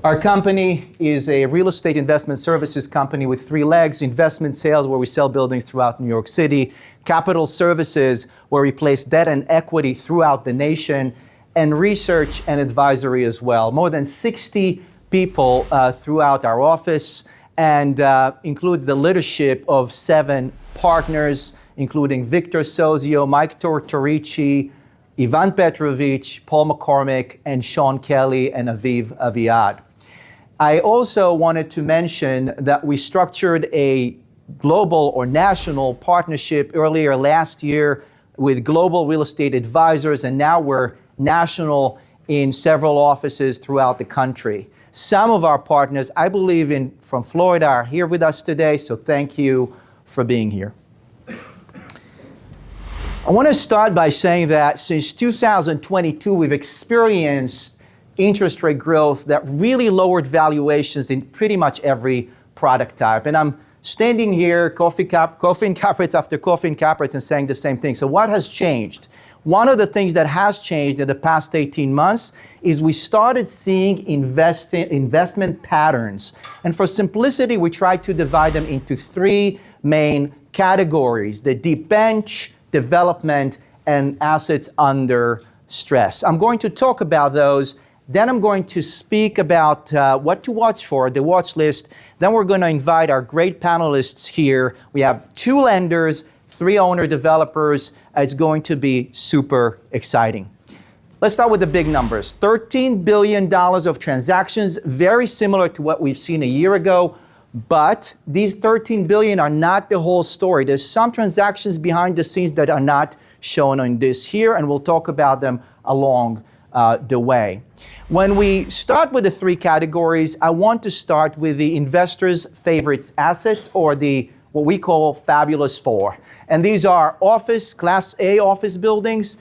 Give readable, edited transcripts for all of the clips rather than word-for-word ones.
Our company is a real estate investment services company with three legs: investment sales, where we sell buildings throughout New York City; capital services, where we place debt and equity throughout the nation; and research and advisory as well. More than 60 people throughout our office, and includes the leadership of 7 partners, including Victor Sozio, Mike Tortorici, Ivan Petrovich, Paul McCormick, and Sean Kelly, and Aviv Aviad. I also wanted to mention that we structured a global or national partnership earlier last year with Global Real Estate Advisors, and now we're national in several offices throughout the country. Some of our partners, I believe, from Florida are here with us today, so thank you for being here. I want to start by saying that since 2022, we've experienced interest rate growth that really lowered valuations in pretty much every product type. And I'm standing here, coffee and cap rates after coffee and cap rates, and saying the same thing. So what has changed? One of the things that has changed in the past 18 months is we started seeing investment patterns. And for simplicity, we tried to divide them into 3 main categories: the deep bench, development, and assets under stress. I'm going to talk about those. Then I'm going to speak about what to watch for, the watch list. Then we're going to invite our great panelists here. We have 2 lenders, 3 owner-developers. It's going to be super exciting. Let's start with the big numbers. $13 billion of transactions, very similar to what we've seen a year ago. But these $13 billion are not the whole story. There's some transactions behind the scenes that are not shown on this here, and we'll talk about them along the way. When we start with the 3 categories, I want to start with the investors' favorites assets, or what we call Fabulous 4. And these are office, Class A office buildings,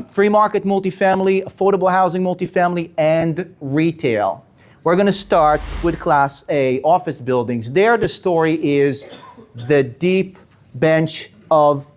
free market multifamily, affordable housing multifamily, and retail. We're going to start with Class A office buildings. There, the story is the deep bench of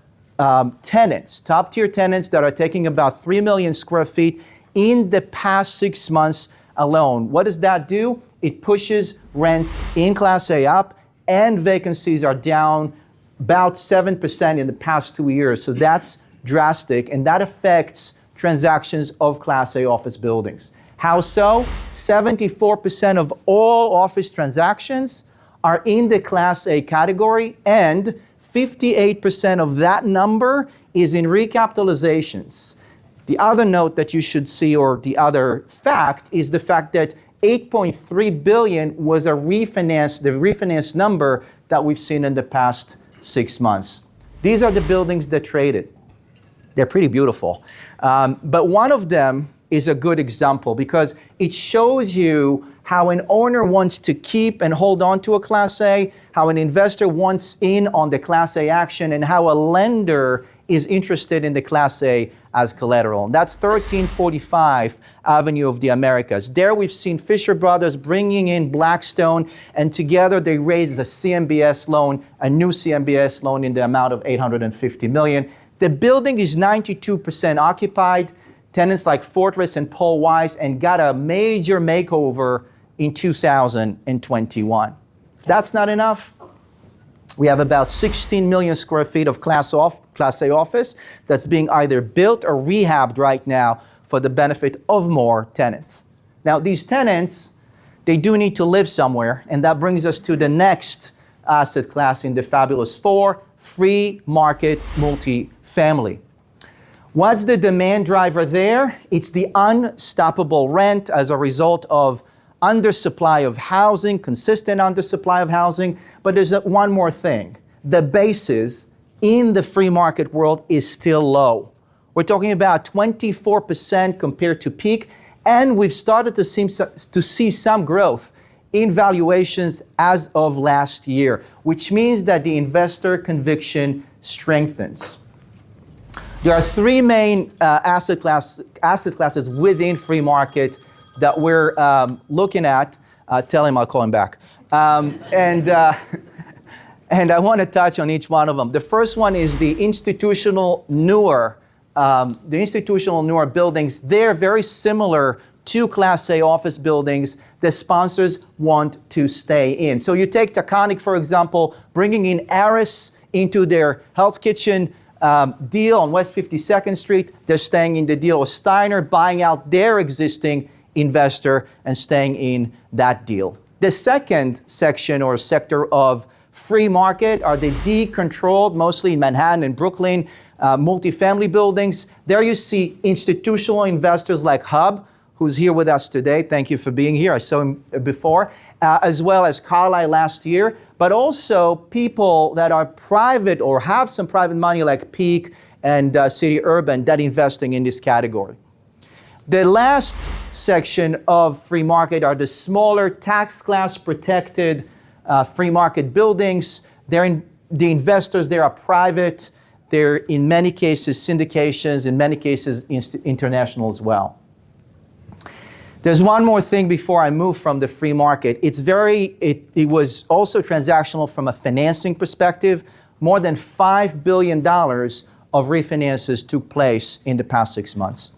tenants, top-tier tenants that are taking about 3 million square feet in the past 6 months alone. What does that do? It pushes rents in Class A up, and vacancies are down about 7% in the past 2 years. So that's drastic, and that affects transactions of Class A office buildings. How so? 74% of all office transactions are in the Class A category, and 58% of that number is in recapitalizations. The other note that you should see, or the other fact, is the fact that $8.3 billion was the refinance number that we've seen in the past 6 months. These are the buildings that traded. They're pretty beautiful. But one of them is a good example because it shows you how an owner wants to keep and hold on to a Class A, how an investor wants in on the Class A action, and how a lender is interested in the Class A as collateral. And that's 1345 Avenue of the Americas. There we've seen Fisher Brothers bringing in Blackstone, and together they raised a CMBS loan, a new CMBS loan in the amount of $850 million. The building is 92% occupied. Tenants like Fortress and Paul Weiss, and got a major makeover in 2021. If that's not enough, we have about 16 million square feet of Class A office that's being either built or rehabbed right now for the benefit of more tenants. Now, these tenants, they do need to live somewhere, and that brings us to the next asset class in the Fabulous 4, free market multifamily. What's the demand driver there? It's the unstoppable rent as a result of undersupply of housing, consistent undersupply of housing. But there's one more thing. The basis in the free market world is still low. We're talking about 24% compared to peak, and we've started to see some growth in valuations as of last year, which means that the investor conviction strengthens. There are 3 main asset classes within free market that we're looking at. Tell him I'll call him back. And I want to touch on each one of them. The first one is the institutional newer buildings. They're very similar 2 Class A office buildings the sponsors want to stay in. So you take Taconic, for example, bringing in Aris into their Health Kitchen deal on West 52nd Street. They're staying in the deal. Or Steiner buying out their existing investor and staying in that deal. The second section or sector of free market are the decontrolled, mostly in Manhattan and Brooklyn, multifamily buildings. There you see institutional investors like Hub, who's here with us today. Thank you for being here. I saw him before, as well as Carlyle last year, but also people that are private or have some private money like Peak and City Urban that investing in this category. The last section of free market are the smaller tax class protected free market buildings. The investors there are private. They're in many cases syndications, in many cases international as well. There's one more thing before I move from the free market. It was also transactional from a financing perspective. More than $5 billion of refinances took place in the past 6 months.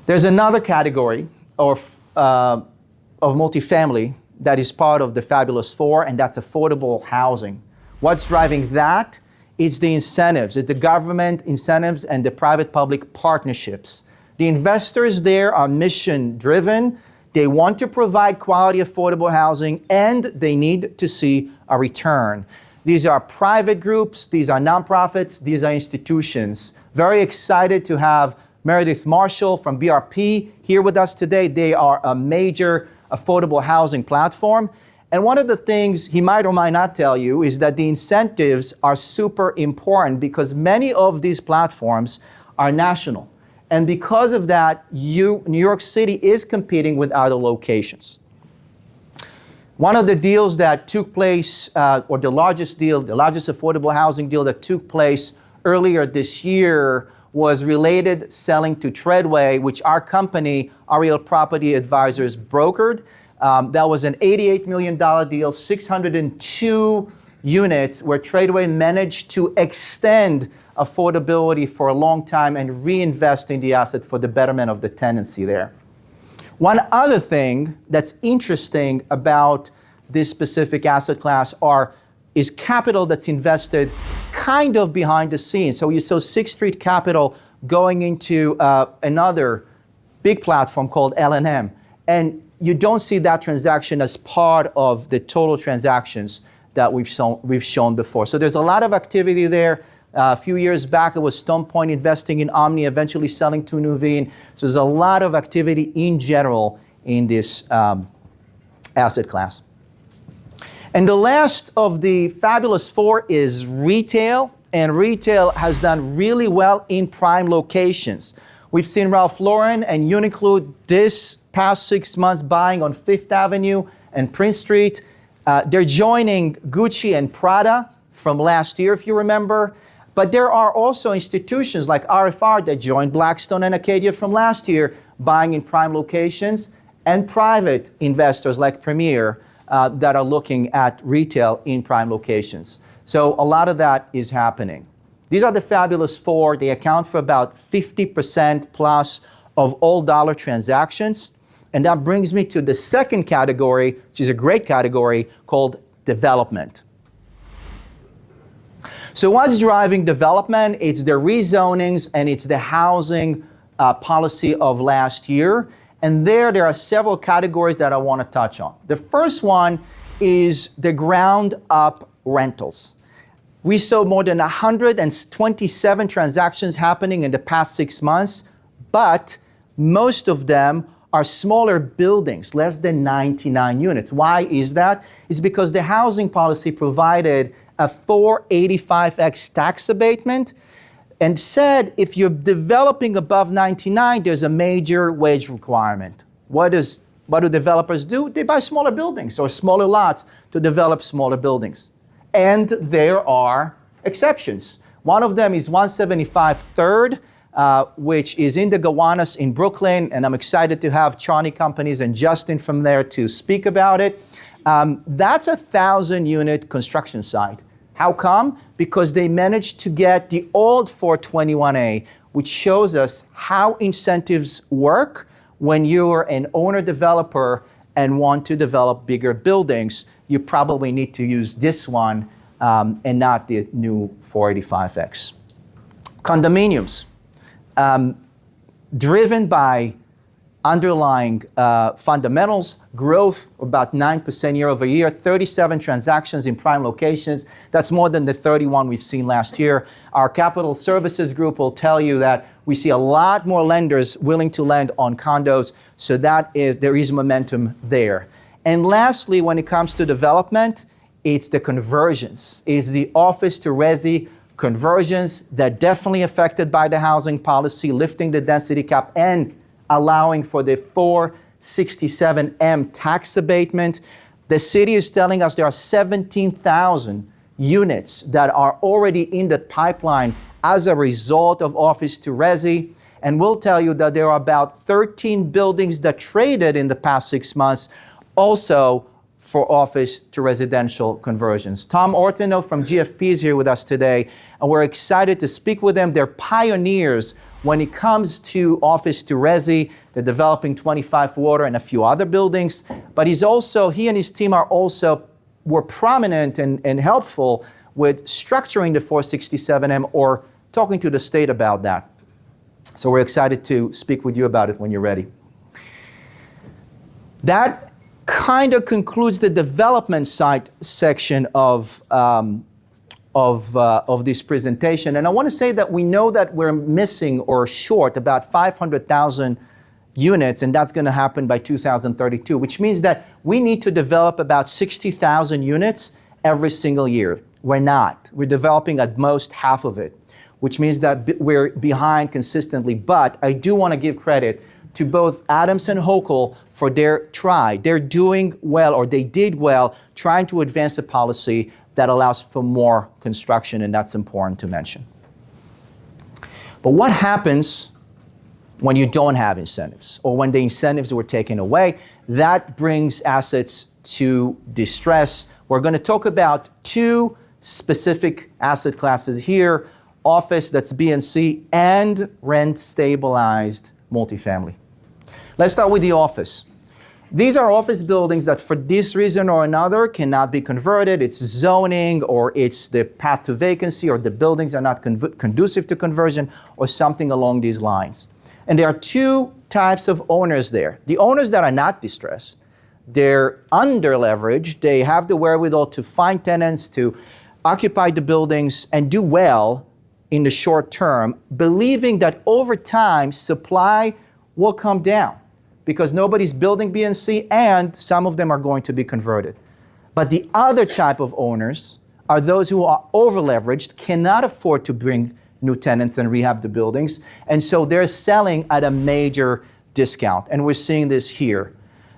There's another category of multifamily that is part of the Fabulous Four, and that's affordable housing. What's driving that? It's the incentives. It's the government incentives and the private-public partnerships. The investors there are mission-driven. They want to provide quality, affordable housing, and they need to see a return. These are private groups. These are nonprofits. These are institutions. Very excited to have Meredith Marshall from BRP here with us today. They are a major affordable housing platform. And one of the things he might or might not tell you is that the incentives are super important because many of these platforms are national. And because of that, New York City is competing with other locations. One of the deals that took place, or the largest affordable housing deal that took place earlier this year was related selling to Treadway, which our company, Ariel Property Advisors, brokered. That was an $88 million deal, 602 units, where Treadway managed to extend affordability for a long time and reinvest in the asset for the betterment of the tenancy there. One other thing that's interesting about this specific asset class is capital that's invested kind of behind the scenes. So you saw Sixth Street Capital going into another big platform called L&M. And you don't see that transaction as part of the total transactions that we've shown before. So there's a lot of activity there. A few years back, it was Stone Point investing in Omni, eventually selling to Nuveen. So there's a lot of activity in general in this asset class. And the last of the Fabulous Four is retail. And retail has done really well in prime locations. We've seen Ralph Lauren and Uniqlo this past 6 months buying on Fifth Avenue and Prince Street. They're joining Gucci and Prada from last year, if you remember. But there are also institutions like RFR that joined Blackstone and Acadia from last year, buying in prime locations, and private investors like Premier that are looking at retail in prime locations. So a lot of that is happening. These are the Fabulous Four. They account for about 50% plus of all dollar transactions. And that brings me to the second category, which is a great category, called development. So what's driving development? It's the rezonings and it's the housing policy of last year. And there are several categories that I want to touch on. The first one is the ground up rentals. We saw more than 127 transactions happening in the past 6 months, but most of them are smaller buildings, less than 99 units. Why is that? It's because the housing policy provided a 485X tax abatement and said if you're developing above 99, there's a major wage requirement. What do developers do? They buy smaller buildings or smaller lots to develop smaller buildings. And there are exceptions. One of them is 175 3rd, which is in the Gowanus in Brooklyn, and I'm excited to have Charney Companies and Justin from there to speak about it. That's a 1,000-unit construction site. How come? Because they managed to get the old 421A, which shows us how incentives work when you're an owner-developer and want to develop bigger buildings, you probably need to use this one and not the new 485X. Condominiums, driven by underlying fundamentals, growth about 9% year over year, 37 transactions in prime locations. That's more than the 31 we've seen last year. Our capital services group will tell you that we see a lot more lenders willing to lend on condos, so there is momentum there. And lastly, when it comes to development, it's the conversions. It's the office to resi conversions that definitely affected by the housing policy, lifting the density cap and allowing for the 467M tax abatement. The city is telling us there are 17,000 units that are already in the pipeline as a result of office to resi. And we'll tell you that there are about 13 buildings that traded in the past 6 months also for office to residential conversions. Tom Ortinau from GFP is here with us today, and we're excited to speak with them. They're pioneers when it comes to office to resi. They're developing 25 Water and a few other buildings, but he and his team were prominent and helpful with structuring the 467M or talking to the state about that. So we're excited to speak with you about it when you're ready. That kind of concludes the development side section of this presentation. And I want to say that we know that we're missing or short about 500,000 units, and that's going to happen by 2032, which means that we need to develop about 60,000 units every single year. We're not. We're developing at most half of it, which means that we're behind consistently. But I do want to give credit to both Adams and Hochul for their try. They're doing well, or they did well, trying to advance a policy that allows for more construction, and that's important to mention. But what happens when you don't have incentives, or when the incentives were taken away? That brings assets to distress. We're going to talk about two specific asset classes here: office, that's B and C, and rent-stabilized multifamily. Let's start with the office. These are office buildings that for this reason or another cannot be converted. It's zoning, or it's the path to vacancy, or the buildings are not conducive to conversion, or something along these lines. And there are two types of owners there. The owners that are not distressed, they're under-leveraged. They have the wherewithal to find tenants, to occupy the buildings, and do well in the short term, believing that over time supply will come down because nobody's building B and C, and some of them are going to be converted. But the other type of owners are those who are over-leveraged, cannot afford to bring new tenants and rehab the buildings, and so they're selling at a major discount, and we're seeing this here.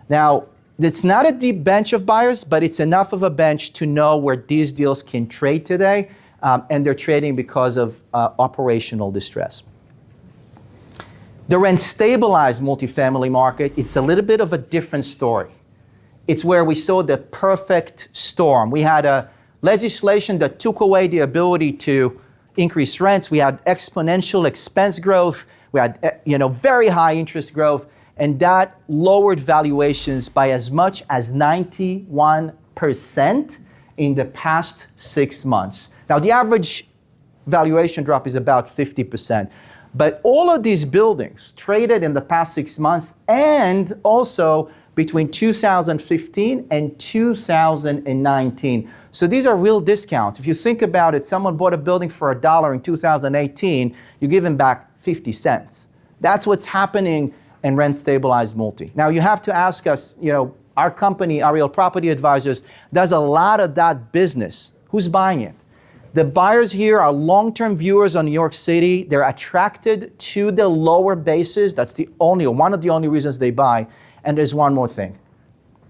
Now, it's not a deep bench of buyers, but it's enough of a bench to know where these deals can trade today, and they're trading because of operational distress. The rent-stabilized multifamily market, it's a little bit of a different story. It's where we saw the perfect storm. We had a legislation that took away the ability to increase rents. We had exponential expense growth. We had very high interest growth, and that lowered valuations by as much as 91% in the past 6 months. Now, the average valuation drop is about 50%. But all of these buildings traded in the past 6 months, and also between 2015 and 2019. So these are real discounts. If you think about it, someone bought a building for $1 in 2018, you give them back 50 cents. That's what's happening in rent-stabilized multi. Now you have to ask us, our company, Ariel Property Advisors, does a lot of that business. Who's buying it? The buyers here are long-term viewers on New York City. They're attracted to the lower bases. That's one of the only reasons they buy. And there's one more thing.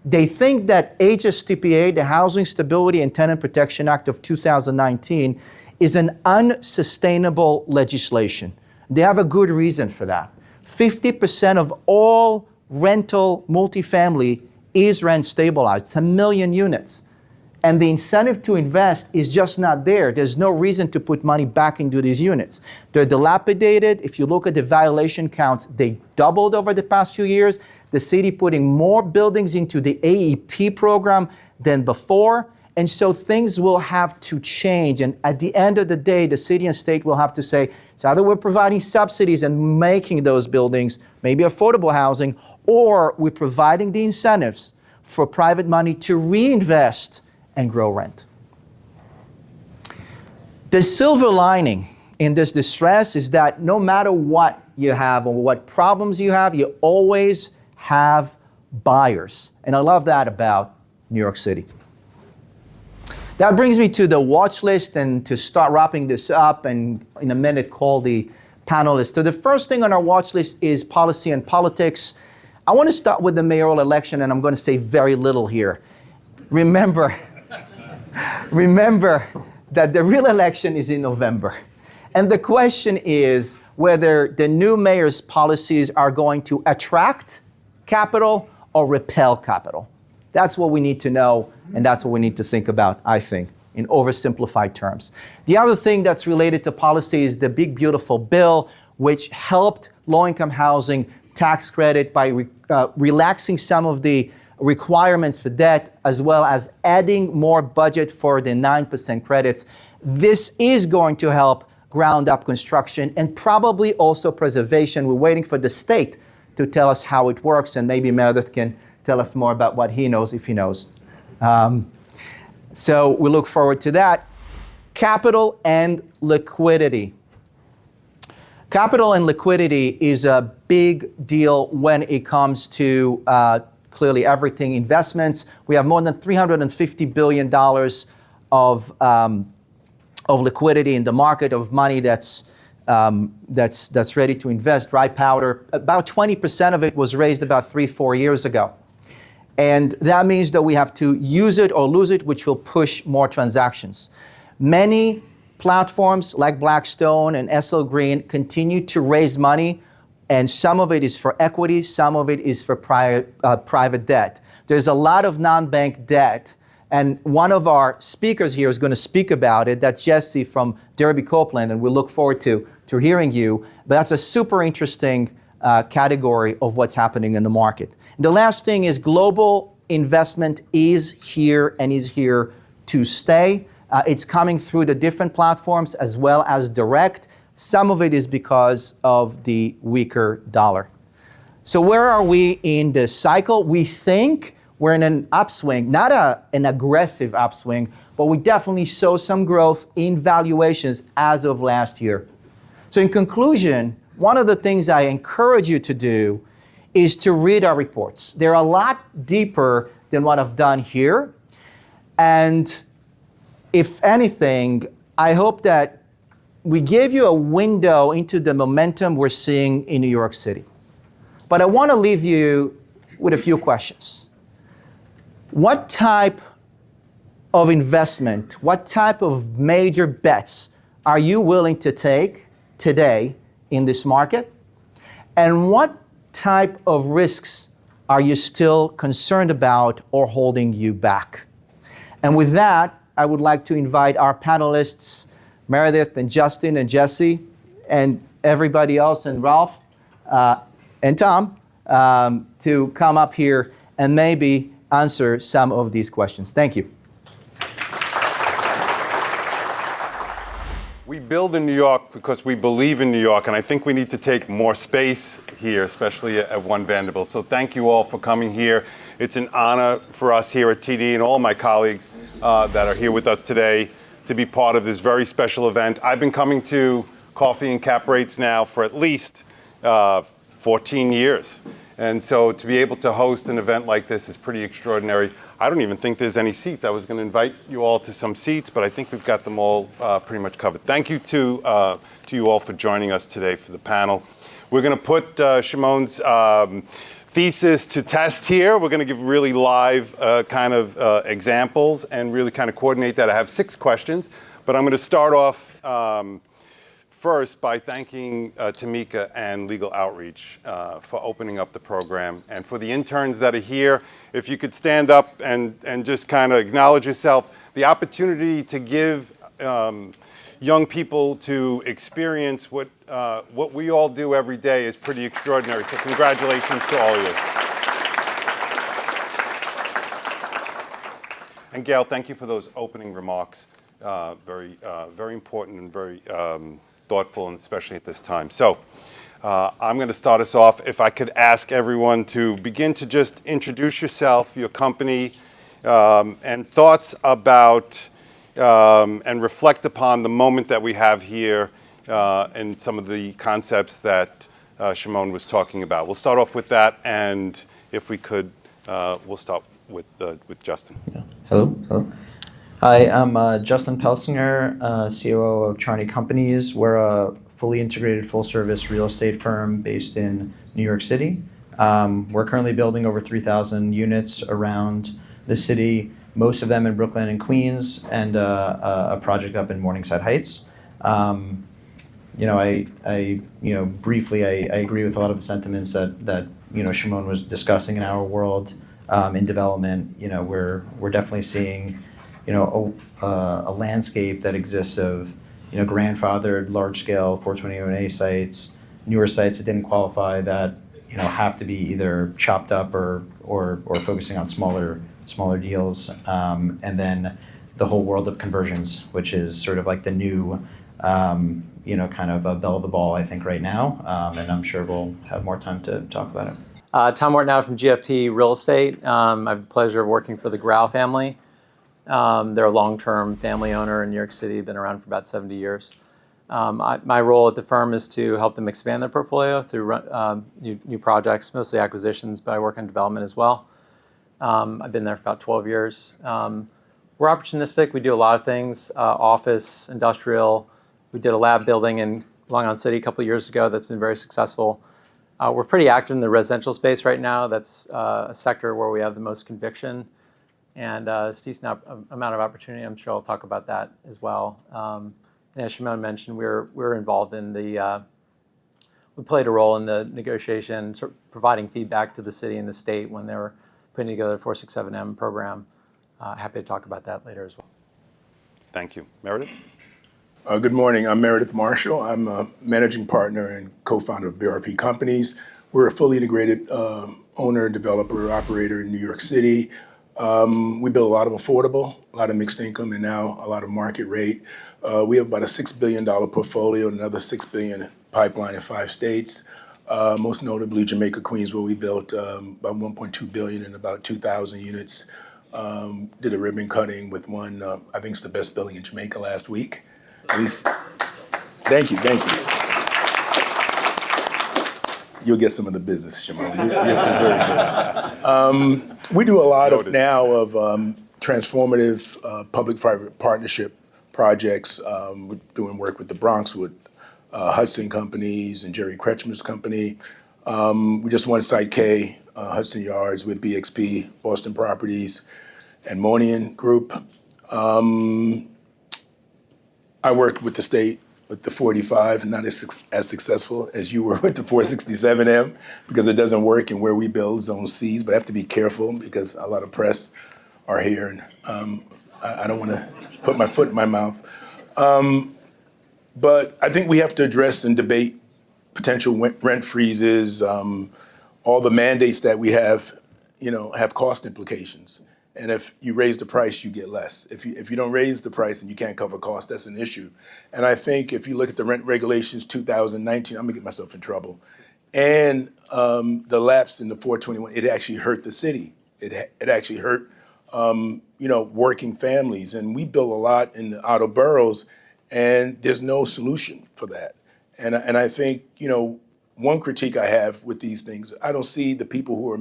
They think that HSTPA, the Housing Stability and Tenant Protection Act of 2019, is an unsustainable legislation. They have a good reason for that. 50% of all rental multifamily is rent stabilized. It's 1 million units. And the incentive to invest is just not there. There's no reason to put money back into these units. They're dilapidated. If you look at the valuation counts, they doubled over the past few years. The city putting more buildings into the AEP program than before. And so things will have to change. And at the end of the day, the city and state will have to say, it's either we're providing subsidies and making those buildings, maybe affordable housing, or we're providing the incentives for private money to reinvest and grow rent. The silver lining in this distress is that no matter what you have or what problems you have, you always have buyers. And I love that about New York City. That brings me to the watch list and to start wrapping this up and in a minute call the panelists. So the first thing on our watch list is policy and politics. I want to start with the mayoral election, and I'm going to say very little here. Remember that the real election is in November. And the question is whether the new mayor's policies are going to attract capital or repel capital. That's what we need to know, and that's what we need to think about, I think, in oversimplified terms. The other thing that's related to policy is the big, beautiful bill, which helped low-income housing tax credit by relaxing some of the requirements for debt, as well as adding more budget for the 9% credits. This is going to help ground-up construction and probably also preservation. We're waiting for the state to tell us how it works, and maybe Meredith can tell us more about what he knows, if he knows. So we look forward to that. Capital and liquidity. Capital and liquidity is a big deal when it comes to clearly everything investments. We have more than $350 billion of liquidity in the market, of money that's ready to invest, dry powder. About 20% of it was raised about 3-4 years ago. And that means that we have to use it or lose it, which will push more transactions. Many platforms like Blackstone and SL Green continue to raise money, and some of it is for equity, some of it is for private debt. There's a lot of non-bank debt, and one of our speakers here is going to speak about it. That's Jesse from Derby Copeland, and we look forward to hearing you. But that's a super interesting category of what's happening in the market. And the last thing is global investment is here and is here to stay. It's coming through the different platforms as well as direct. Some of it is because of the weaker dollar. So where are we in this cycle? We think we're in an upswing, not an aggressive upswing, but we definitely saw some growth in valuations as of last year. So in conclusion, one of the things I encourage you to do is to read our reports. They're a lot deeper than what I've done here. And if anything, I hope that we gave you a window into the momentum we're seeing in New York City. But I want to leave you with a few questions. What type of investment, what type of major bets are you willing to take today in this market? And what type of risks are you still concerned about or holding you back? And with that, I would like to invite our panelists, Meredith and Justin and Jesse and everybody else, and Ralph and Tom, to come up here and maybe answer some of these questions. Thank you. We build in New York because we believe in New York, and I think we need to take more space here, especially at One Vanderbilt. So thank you all for coming here. It's an honor for us here at TD and all my colleagues that are here with us today to be part of this very special event. I've been coming to Coffee and Cap Rates now for at least 14 years. And so to be able to host an event like this is pretty extraordinary. I don't even think there's any seats. I was going to invite you all to some seats, but I think we've got them all pretty much covered. Thank you to you all for joining us today for the panel. We're going to put Shimon's thesis to test here. We're going to give really live kind of examples and really kind of coordinate that. I have 6 questions, but I'm going to start off first by thanking Tamika and Legal Outreach for opening up the program. And for the interns that are here, if you could stand up and just kind of acknowledge yourself, the opportunity to give young people to experience what we all do every day is pretty extraordinary. So congratulations to all of you. And Gail, thank you for those opening remarks. Very important and very thoughtful, and especially at this time. So I'm going to start us off. If I could ask everyone to begin to just introduce yourself, your company, and thoughts about and reflect upon the moment that we have here and some of the concepts that Shimon was talking about. We'll start off with that, and if we could, we'll start with Justin. Yeah. Hello. Hi, I'm Justin Pelsinger, COO of Charney Companies. We're a fully integrated full-service real estate firm based in New York City. We're currently building over 3,000 units around the city, most of them in Brooklyn and Queens, and a project up in Morningside Heights. Briefly, I agree with a lot of the sentiments that Shimon was discussing in our world in development. We're definitely seeing a landscape that exists of grandfathered large-scale 421A sites, newer sites that didn't qualify that have to be either chopped up or focusing on smaller deals, and then the whole world of conversions, which is sort of like the new kind of a belle of the ball, I think, right now, and I'm sure we'll have more time to talk about it. Tom Ortinau from GFP Real Estate. I have the pleasure of working for the Grau family. They're a long-term family owner in New York City, been around for about 70 years. My role at the firm is to help them expand their portfolio through new projects, mostly acquisitions, but I work on development as well. I've been there for about 12 years. We're opportunistic. We do a lot of things, office, industrial. We did a lab building in Long Island City a couple of years ago that's been very successful. We're pretty active in the residential space right now. That's a sector where we have the most conviction, and it's a decent amount of opportunity. I'm sure I'll talk about that as well. As Shimon mentioned, we're involved in we played a role in the negotiation, sort of providing feedback to the city and the state when they were putting together the 467M program. Happy to talk about that later as well. Thank you. Meredith? Good morning. I'm Meredith Marshall. I'm a managing partner and co-founder of BRP Companies. We're a fully integrated owner, developer, operator in New York City. We build a lot of affordable, a lot of mixed income, and now a lot of market rate. We have about a $6 billion portfolio, another $6 billion pipeline in 5 states. Most notably Jamaica, Queens, where we built about $1.2 billion in about 2,000 units. Did a ribbon cutting with one, I think it's the best building in Jamaica last week. At least, thank you. You'll get some of the business, Shimon. You're very good. We do a lot of transformative public-private partnership projects. We're doing work with the Bronx with Hudson Companies and Jerry Kretschmer's company. We just won Site K, Hudson Yards with BXP, Boston Properties, and Monian Group. I worked with the state with the 45, not as successful as you were with the 467M, because it doesn't work in where we build Zone Cs, but I have to be careful because a lot of press are here, and I don't want to put my foot in my mouth. But I think we have to address and debate potential rent freezes, all the mandates that we have cost implications. And if you raise the price, you get less. If you don't raise the price and you can't cover costs, that's an issue. And I think if you look at the rent regulations 2019, I'm gonna get myself in trouble, and the lapse in the 421, it actually hurt the city. It actually hurt working families. And we build a lot in the outer boroughs, and there's no solution for that. And I think, one critique I have with these things, I don't see the people who are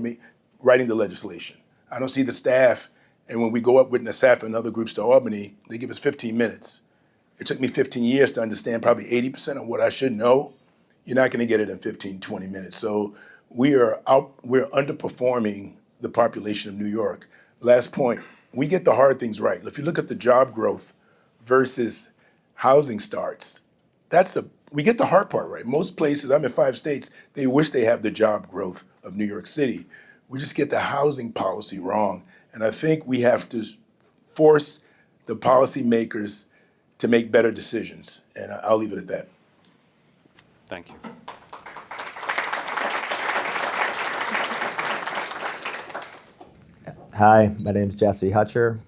writing the legislation. I don't see the staff, and when we go up with Nassaf and other groups to Albany, they give us 15 minutes. It took me 15 years to understand probably 80% of what I should know. You're not gonna get it in 15, 20 minutes. So we're underperforming the population of New York. Last point, we get the hard things right. If you look at the job growth versus housing starts, that's a we get the hard part right. Most places, I'm in 5 states, they wish they have the job growth of New York City. We just get the housing policy wrong. And I think we have to force the policymakers to make better decisions. And I'll leave it at that. Thank you. Hi, my name is Jesse Hutcher,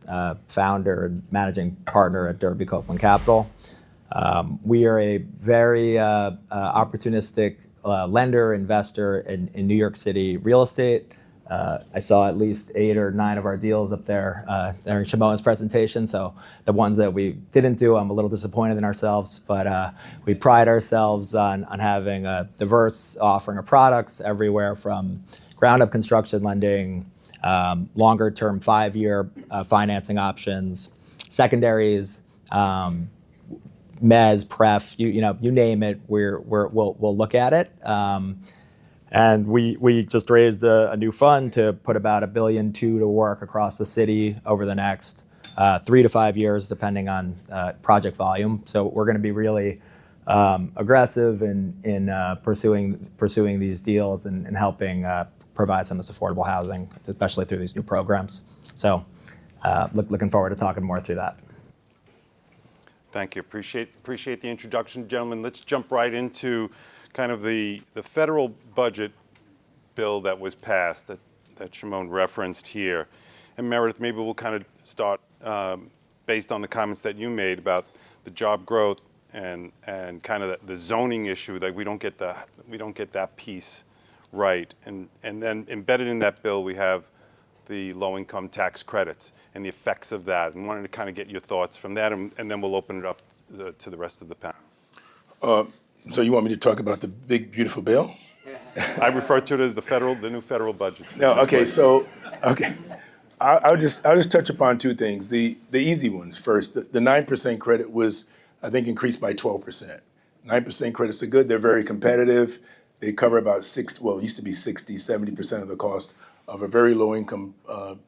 founder and managing partner at Derby Copeland Capital. We are a very opportunistic lender, investor in New York City real estate. I saw at least 8 or 9 of our deals up there during Shimon's presentation, so the ones that we didn't do, I'm a little disappointed in ourselves, but we pride ourselves on having a diverse offering of products everywhere from ground-up construction lending, longer-term 5-year financing options, secondaries, mezz, pref, you name it, we'll look at it. And we just raised a new fund to put about $1.2 billion to work across the city over the next 3 to 5 years, depending on project volume. So we're going to be really aggressive in pursuing these deals and helping provide some of this affordable housing, especially through these new programs. So looking forward to talking more through that. Thank you. Appreciate the introduction, gentlemen. Let's jump right into kind of the federal budget bill that was passed that Shimon referenced here. And Meredith, maybe we'll kind of start based on the comments that you made about the job growth and kind of the zoning issue, that we don't get that piece right. And then embedded in that bill, we have the low-income tax credits and the effects of that. And wanted to kind of get your thoughts from that, and then we'll open it up to the rest of the panel. So you want me to talk about the big, beautiful bill? I refer to it as the new federal budget. No, okay, so, okay. I'll just touch upon 2 things. The easy ones first. The 9% credit was, I think, increased by 12%. 9% credits are good. They're very competitive. They cover about it used to be 60, 70% of the cost of a very low income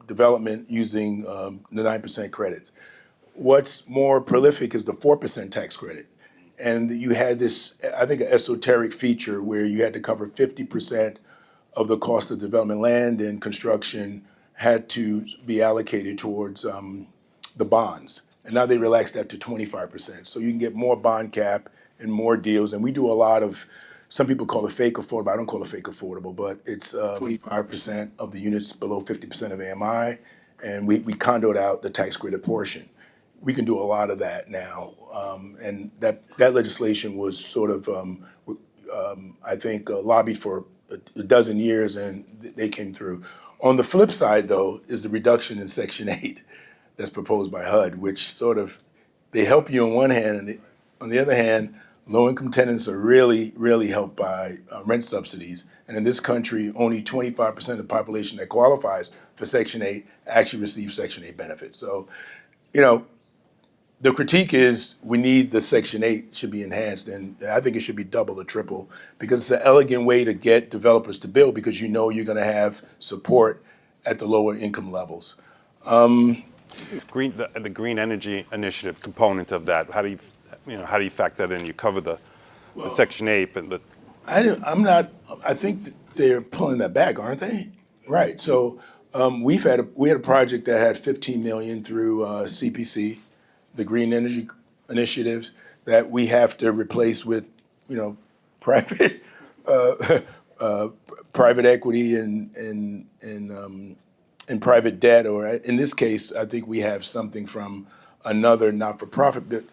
development using the 9% credits. What's more prolific is the 4% tax credit. And you had this, I think, an esoteric feature where you had to cover 50% of the cost of development. Land and construction had to be allocated towards the bonds. And now they relaxed that to 25%. So you can get more bond cap and more deals. And we do a lot of, some people call it fake affordable. I don't call it fake affordable, but it's 25% of the units below 50% of AMI. And we condoed out the tax credit portion. We can do a lot of that now. And that legislation was sort of, I think, lobbied for a dozen years, and they came through. On the flip side, though, is the reduction in Section 8 that's proposed by HUD, which sort of, they help you on one hand, and on the other hand, low-income tenants are really, really helped by rent subsidies. And in this country, only 25% of the population that qualifies for Section 8 actually receives Section 8 benefits. So, the critique is we need the Section 8 should be enhanced, and I think it should be double or triple, because it's an elegant way to get developers to build, because you're going to have support at the lower income levels. The green energy initiative component of that, how do you factor that in? You cover the Section 8, but I think that they're pulling that back, aren't they? Right. So we had a project that had $15 million through CPC, the green energy initiatives, that we have to replace with, private private equity and private debt. Or in this case, I think we have something from another not-for-profit. But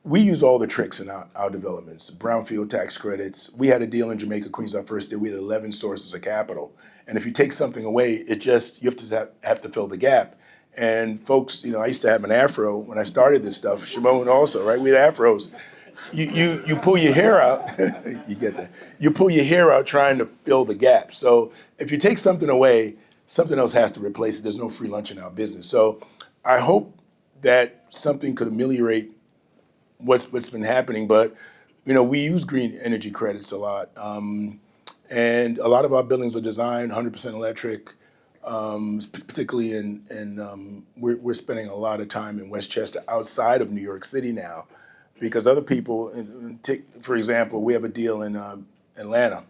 we use all the tricks in our developments. Brownfield tax credits. We had a deal in Jamaica, Queens, our first deal. We had 11 sources of capital, and if you take something away, you have to fill the gap. And folks, I used to have an afro when I started this stuff. Shimon also, right? We had afros. You pull your hair out. You get that. You pull your hair out trying to fill the gap. So if you take something away, something else has to replace it. There's no free lunch in our business. So I hope that something could ameliorate what's been happening. But we use green energy credits a lot, and a lot of our buildings are designed 100% electric. Particularly we're spending a lot of time in Westchester, outside of New York City now, because other people, for example, we have a deal in Atlanta.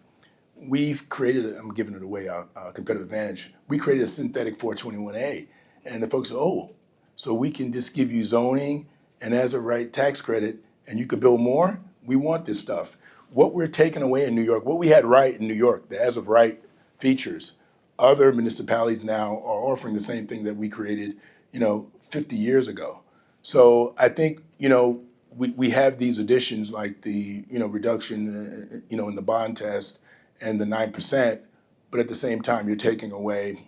We've created, I'm giving it away, our competitive advantage. We created a synthetic 421A, and the folks say, oh, so we can just give you zoning and as a right tax credit, and you could build more? We want this stuff. What we're taking away in New York, what we had right in New York, the as of right features, other municipalities now are offering the same thing that we created, 50 years ago. So I think, we have these additions like the, reduction, in the bond test and the 9%, but at the same time, you're taking away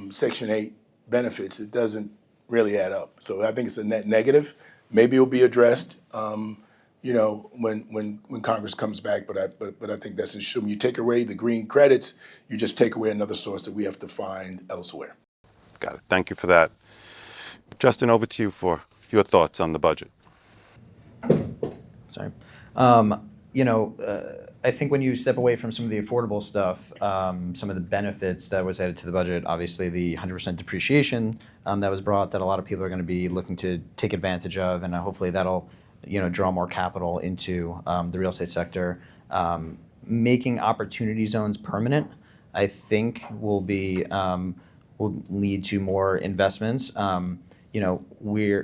Section 8 benefits. It doesn't really add up. So I think it's a net negative. Maybe it'll be addressed, when Congress comes back. But I think that's an issue. When you take away the green credits, you just take away another source that we have to find elsewhere. Got it. Thank you for that. Justin, over to you for your thoughts on the budget. Sorry. I think when you step away from some of the affordable stuff, some of the benefits that was added to the budget, obviously the 100% depreciation that was brought, that a lot of people are going to be looking to take advantage of, and hopefully that'll, draw more capital into the real estate sector. Making opportunity zones permanent, I think, will lead to more investments. We're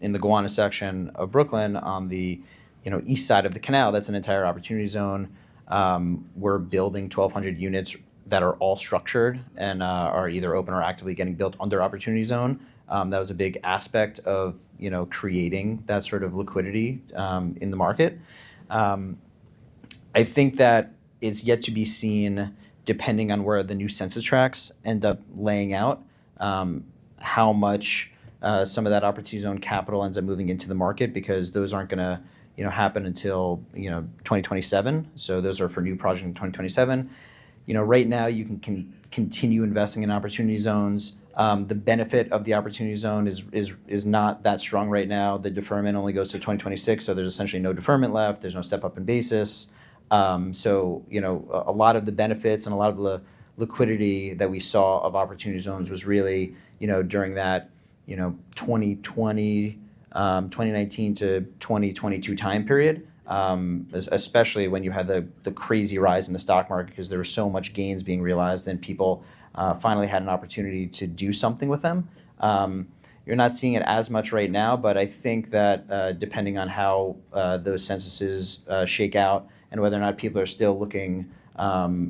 in the Gowanus section of Brooklyn on the east side of the canal. That's an entire opportunity zone. We're building 1,200 units that are all structured and are either open or actively getting built under opportunity zone. That was a big aspect of creating that sort of liquidity in the market. I think that it's yet to be seen, depending on where the new census tracts end up laying out, how much some of that opportunity zone capital ends up moving into the market, because those aren't going to happen until 2027. So those are for new projects in 2027. Right now you can continue investing in opportunity zones. The benefit of the opportunity zone is not that strong right now. The deferment only goes to 2026, so there's essentially no deferment left. There's no step up in basis. So a lot of the benefits and a lot of the liquidity that we saw of opportunity zones was really during that 2020. 2019 to 2022 time period, especially when you had the crazy rise in the stock market, because there was so much gains being realized and people finally had an opportunity to do something with them. You're not seeing it as much right now, but I think that depending on how those censuses shake out and whether or not people are still looking for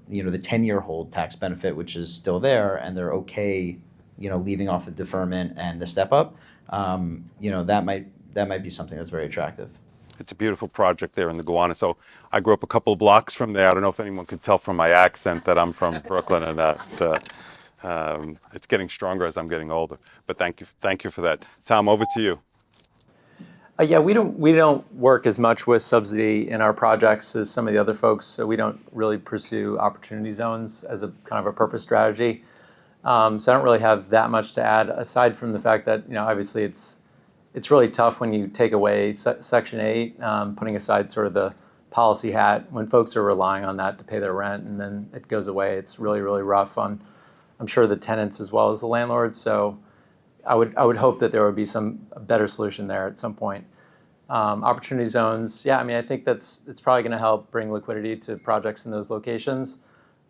the 10-year hold tax benefit, which is still there, and they're okay leaving off the deferment and the step up, that might be something that's very attractive. It's a beautiful project there in the Gowanus. So I grew up a couple of blocks from there. I don't know if anyone could tell from my accent that I'm from Brooklyn, and that it's getting stronger as I'm getting older. But thank you for that. Tom, over to you. Yeah, we don't work as much with subsidy in our projects as some of the other folks. So we don't really pursue opportunity zones as a kind of a purpose strategy. So I don't really have that much to add, aside from the fact that obviously it's really tough when you take away Section 8, putting aside sort of the policy hat, when folks are relying on that to pay their rent and then it goes away. It's really, really rough on, I'm sure, the tenants as well as the landlords. So I would hope that there would be a better solution there at some point. Opportunity zones, yeah, I think it's probably going to help bring liquidity to projects in those locations.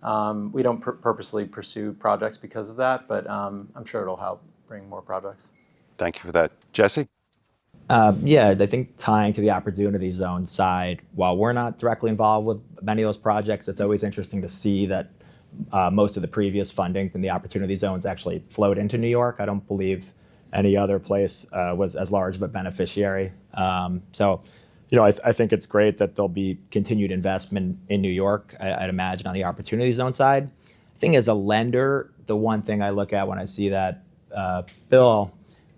We don't purposely pursue projects because of that, but I'm sure it'll help bring more projects. Thank you for that. Jesse? Yeah, I think tying to the opportunity zone side, while we're not directly involved with many of those projects, it's always interesting to see that most of the previous funding from the opportunity zones actually flowed into New York. I don't believe any other place was as large of a beneficiary. So I think it's great that there'll be continued investment in New York, I'd imagine, on the opportunity zone side. I think as a lender, the one thing I look at when I see that bill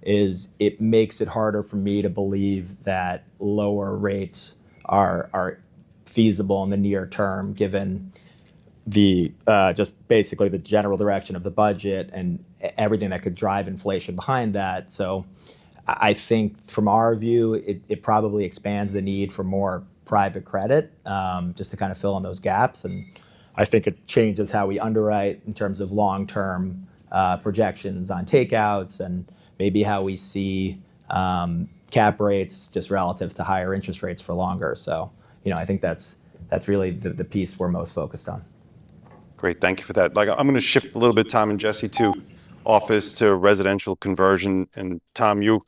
is it makes it harder for me to believe that lower rates are feasible in the near term, given the just basically the general direction of the budget and everything that could drive inflation behind that. So I think from our view, it probably expands the need for more private credit, just to kind of fill in those gaps. And I think it changes how we underwrite in terms of long-term projections on takeouts, and maybe how we see cap rates just relative to higher interest rates for longer. So, I think that's really the piece we're most focused on. Great, thank you for that. I'm going to shift a little bit, Tom and Jesse, to office to residential conversion. And Tom, you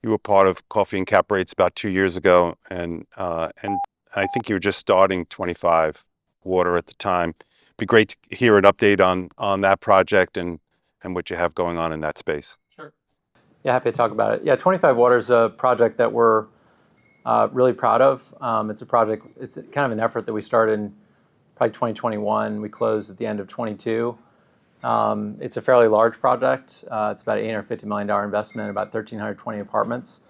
were part of Coffee and Cap Rates about 2 years ago, and I think you were just starting 25 Water at the time. Be great to hear an update on that project and what you have going on in that space. Sure. Yeah, happy to talk about it. Yeah, 25 Water is a project that we're really proud of. It's a project, it's kind of an effort that we started in probably 2021. We closed at the end of 22. It's a fairly large project. It's about an $850 million investment, about 1,320 apartments.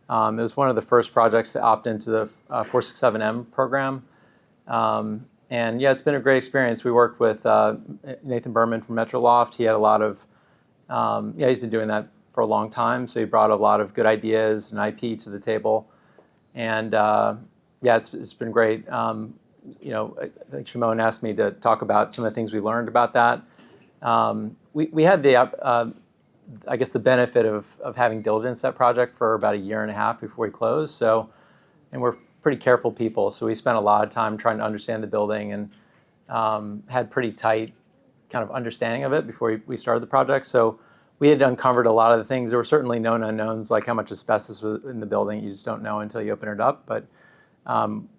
It was one of the first projects to opt into the 467M program. And yeah, it's been a great experience. We worked with Nathan Berman from Metro Loft. He had a lot of, he's been doing that for a long time. So he brought a lot of good ideas and IP to the table. And it's been great. I think Shimon asked me to talk about some of the things we learned about that. We had the, I guess, the benefit of having diligence that project for about a year and a half before we closed. So, and we're pretty careful people, so we spent a lot of time trying to understand the building and had pretty tight kind of understanding of it before we started the project. So we had uncovered a lot of the things. There were certainly known unknowns, like how much asbestos was in the building. You just don't know until you open it up. But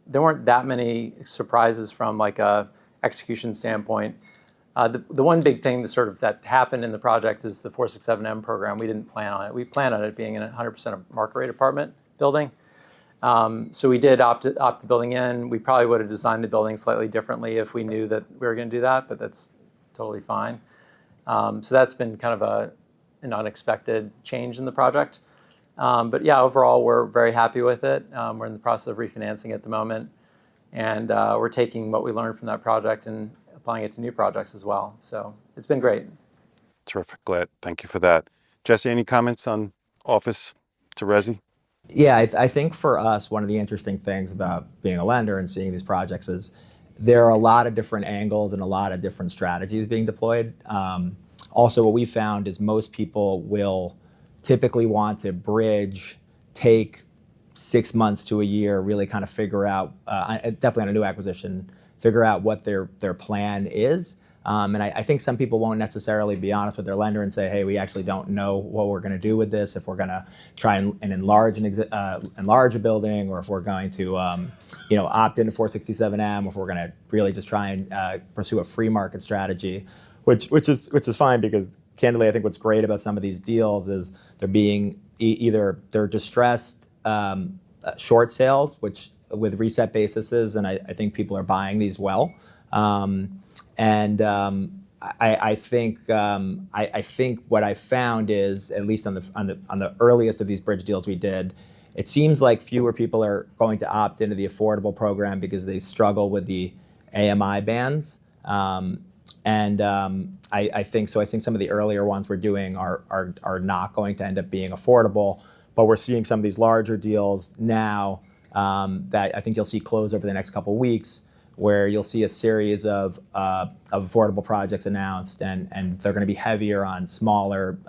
there weren't that many surprises from like a execution standpoint. The one big thing that happened in the project is the 467M program. We didn't plan on it. We planned on it being in 100% of market rate apartment building. So we did opt the building in. We probably would have designed the building slightly differently if we knew that we were going to do that, but that's totally fine. So that's been kind of an unexpected change in the project. But yeah, overall, we're very happy with it. We're in the process of refinancing at the moment. And we're taking what we learned from that project and applying it to new projects as well. So it's been great. Terrific, glad. Thank you for that. Jesse, any comments on office to resi? Yeah, I think for us, one of the interesting things about being a lender and seeing these projects is there are a lot of different angles and a lot of different strategies being deployed. Also, what we found is most people will typically want to bridge, take 6 months to a year, really kind of figure out, definitely on a new acquisition, figure out what their plan is. And I think some people won't necessarily be honest with their lender and say, hey, we actually don't know what we're going to do with this, if we're going to try and enlarge a building, or if we're going to opt into 467M, or if we're going to really just try and pursue a free market strategy, which is fine, because candidly, I think what's great about some of these deals is they're being either they're distressed short sales, which with reset bases, and I think people are buying these well. I think what I found is, at least on the earliest of these bridge deals we did, it seems like fewer people are going to opt into the affordable program because they struggle with the AMI bands. I think some of the earlier ones we're doing are not going to end up being affordable, but we're seeing some of these larger deals now that I think you'll see close over the next couple of weeks, where you'll see a series of affordable projects announced, and they're going to be heavier on smaller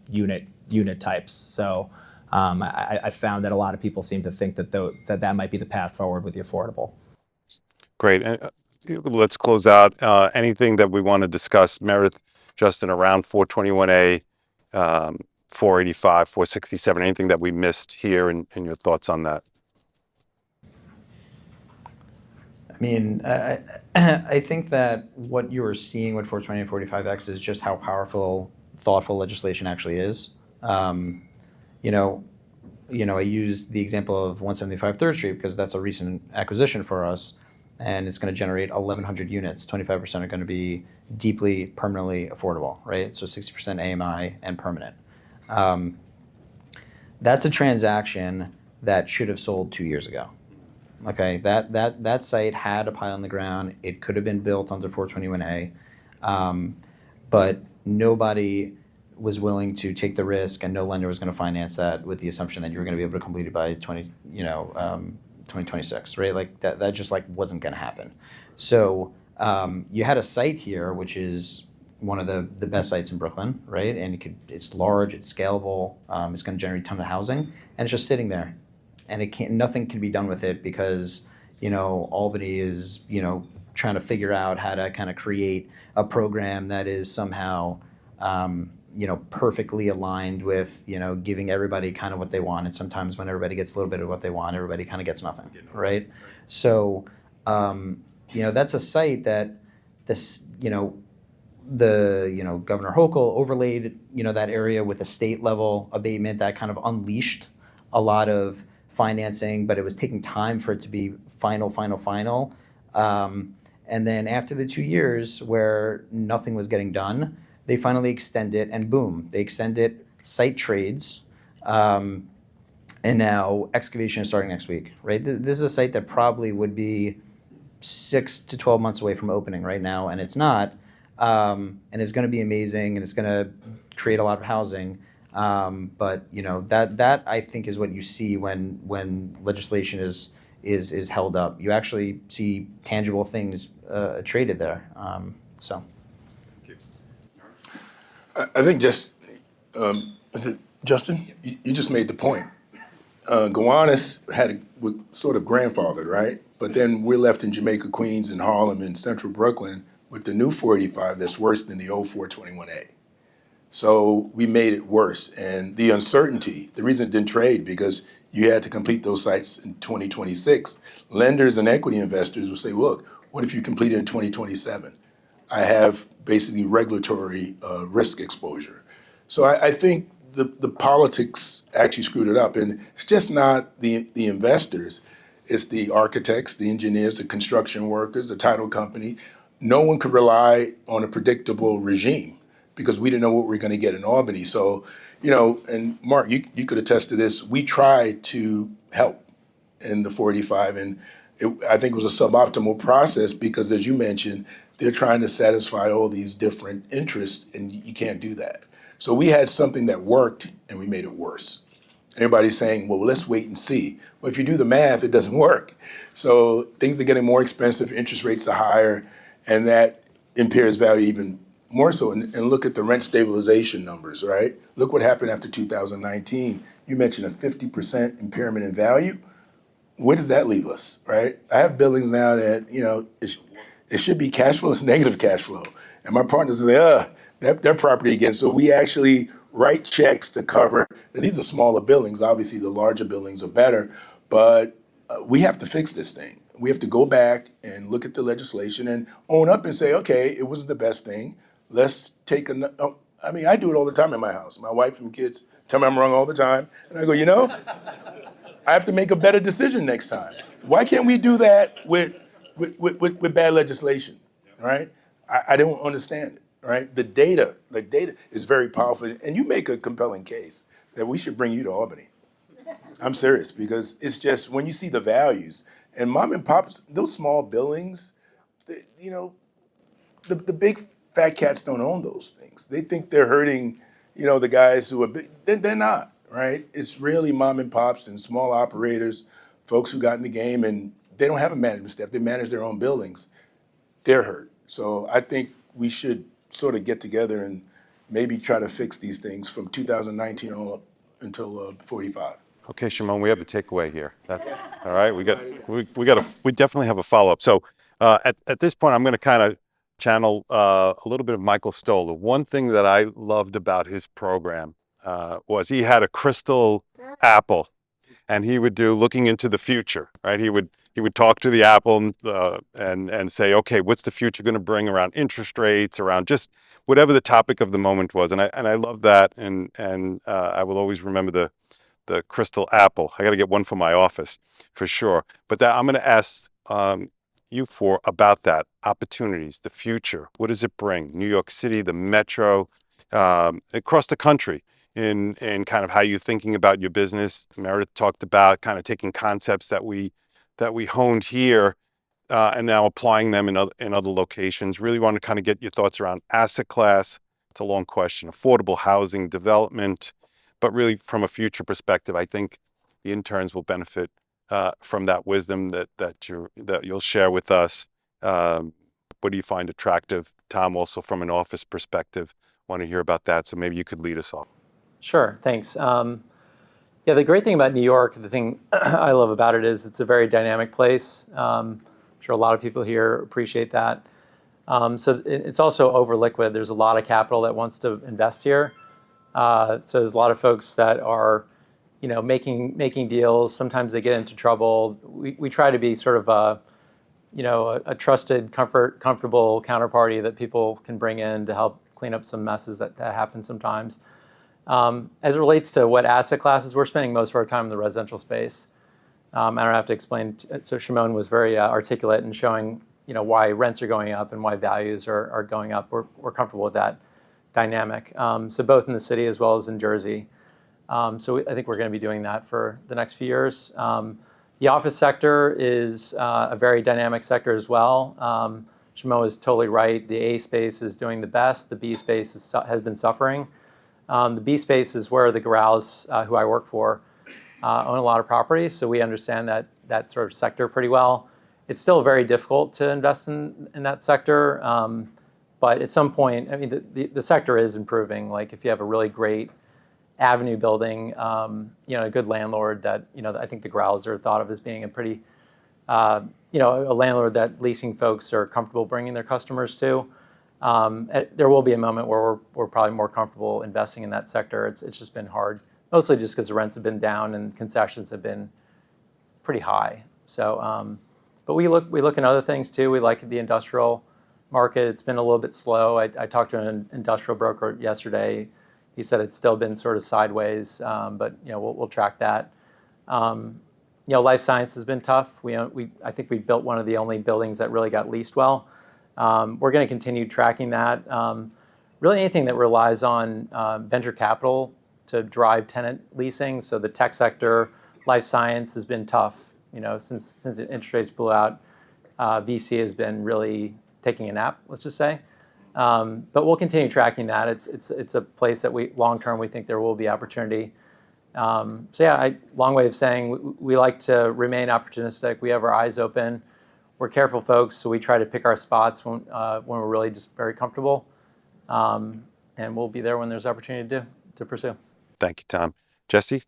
unit types. So I found that a lot of people seem to think that might be the path forward with the affordable. Great. Let's close out. Anything that we want to discuss, Meredith, Justin, around 421A, 485, 467, anything that we missed here, and your thoughts on that? I mean, I think that what you are seeing with 420 and 45X is just how powerful, thoughtful legislation actually is. I use the example of 175 3rd Street because that's a recent acquisition for us, and it's going to generate 1,100 units. 25% are going to be deeply, permanently affordable, right? So 60% AMI and permanent. That's a transaction that should have sold 2 years ago. Okay, that site had a pile on the ground. It could have been built under 421A, but nobody was willing to take the risk, and no lender was going to finance that with the assumption that you were going to be able to complete it by 2026, right? Like that just wasn't going to happen. So you had a site here which is one of the best sites in Brooklyn, right? And it's large, it's scalable, it's going to generate a ton of housing, and it's just sitting there, and nothing can be done with it because Albany is trying to figure out how to kind of create a program that is somehow perfectly aligned with giving everybody kind of what they want. And sometimes when everybody gets a little bit of what they want, everybody kind of gets nothing, right? So that's a site that this Governor Hochul overlaid that area with a state level abatement that kind of unleashed a lot of financing, but it was taking time for it to be final. And then after the 2 years where nothing was getting done, they finally extend it, and boom, they extend it, site trades, and now excavation is starting next week, right? This is a site that probably would be 6 to 12 months away from opening right now, and it's not. And it's going to be amazing, and it's going to create a lot of housing. But that I think is what you see when legislation is held up. You actually see tangible things traded there. So. I think just, is it Justin? You just made the point. Gowanus was sort of grandfathered, right? But then we're left in Jamaica, Queens, and Harlem, and Central Brooklyn with the new 485 that's worse than the old 421A. So we made it worse. And the uncertainty, the reason it didn't trade, because you had to complete those sites in 2026. Lenders and equity investors will say, look, what if you complete it in 2027? I have basically regulatory risk exposure. So I think the politics actually screwed it up. And it's just not the investors. It's the architects, the engineers, the construction workers, the title company. No one could rely on a predictable regime because we didn't know what we were going to get in Albany. So, and Mark, you could attest to this. We tried to help in the 485, and I think it was a suboptimal process because, as you mentioned, they're trying to satisfy all these different interests, and you can't do that. So we had something that worked, and we made it worse. Everybody's saying, well, let's wait and see. Well, if you do the math, it doesn't work. So things are getting more expensive, interest rates are higher, and that impairs value even more so. And look at the rent stabilization numbers, right? Look what happened after 2019. You mentioned a 50% impairment in value. Where does that leave us, right? I have buildings now that, it should be cash flow, it's negative cash flow. And my partners say, their property again. So we actually write checks to cover, and these are smaller buildings, obviously the larger buildings are better, but we have to fix this thing. We have to go back and look at the legislation and own up and say, okay, it wasn't the best thing. Let's take I do it all the time in my house. My wife and kids tell me I'm wrong all the time. And I go, I have to make a better decision next time. Why can't we do that with bad legislation, right? I don't understand it, right? The data is very powerful. And you make a compelling case that we should bring you to Albany. I'm serious, because it's just when you see the values, and mom and pops, those small buildings, the big fat cats don't own those things. They think they're hurting, the guys who are big. They're not, right? It's really mom and pops and small operators, folks who got in the game, and they don't have a management staff. They manage their own buildings. They're hurt. So I think we should sort of get together and maybe try to fix these things from 2019 on up until 45. Okay, Shimon, we have a takeaway here. All right. We definitely have a follow-up. So at this point, I'm going to kind of channel a little bit of Michael Stoller. One thing that I loved about his program was he had a crystal apple, and he would do looking into the future, right? He would talk to the apple and say, okay, what's the future going to bring around interest rates, around just whatever the topic of the moment was. And I love that, and I will always remember the crystal apple. I got to get one for my office for sure. But I'm going to ask you about that, opportunities, the future. What does it bring? New York City, the metro, across the country, in kind of how you're thinking about your business. Meredith talked about kind of taking concepts that we honed here and now applying them in other locations. Really want to kind of get your thoughts around asset class. It's a long question. Affordable housing, development. But really, from a future perspective, I think the interns will benefit from that wisdom that you'll share with us. What do you find attractive Tom, also from an office perspective, want to hear about that. So maybe you could lead us off. Sure, thanks. Yeah, the great thing about New York, the thing I love about it is it's a very dynamic place. I'm sure a lot of people here appreciate that. So it's also over liquid. There's a lot of capital that wants to invest here. So there's a lot of folks that are, making deals. Sometimes they get into trouble. We try to be sort of a trusted, comfortable counterparty that people can bring in to help clean up some messes that happen sometimes. As it relates to what asset classes, we're spending most of our time in the residential space. I don't have to explain. So Shimon was very articulate in showing, why rents are going up and why values are going up. We're comfortable with that dynamic. So both in the city as well as in Jersey. So I think we're going to be doing that for the next few years. The office sector is a very dynamic sector as well. Shimon is totally right. The A space is doing the best. The B space has been suffering. The B space is where the Growls, who I work for, own a lot of property, so we understand that sort of sector pretty well. It's still very difficult to invest in that sector, but at some point, I mean, the sector is improving. Like if you have a really great avenue building, a good landlord that, I think the Growls are thought of as being a pretty, a landlord that leasing folks are comfortable bringing their customers to. There will be a moment where we're probably more comfortable investing in that sector. It's just been hard, mostly just because the rents have been down and concessions have been pretty high. So, but we look in other things too. We like the industrial market. It's been a little bit slow. I talked to an industrial broker yesterday. He said it's still been sort of sideways, but we'll track that. Life science has been tough. I think we built one of the only buildings that really got leased well. We're going to continue tracking that. Really anything that relies on venture capital to drive tenant leasing. So the tech sector, life science has been tough. Since the interest rates blew out, VC has been really taking a nap, let's just say. But we'll continue tracking that. It's a place that long term we think there will be opportunity. So yeah, long way of saying we like to remain opportunistic. We have our eyes open. We're careful folks, so we try to pick our spots when we're really just very comfortable, and we'll be there when there's opportunity to pursue. Thank you, Tom. Jesse?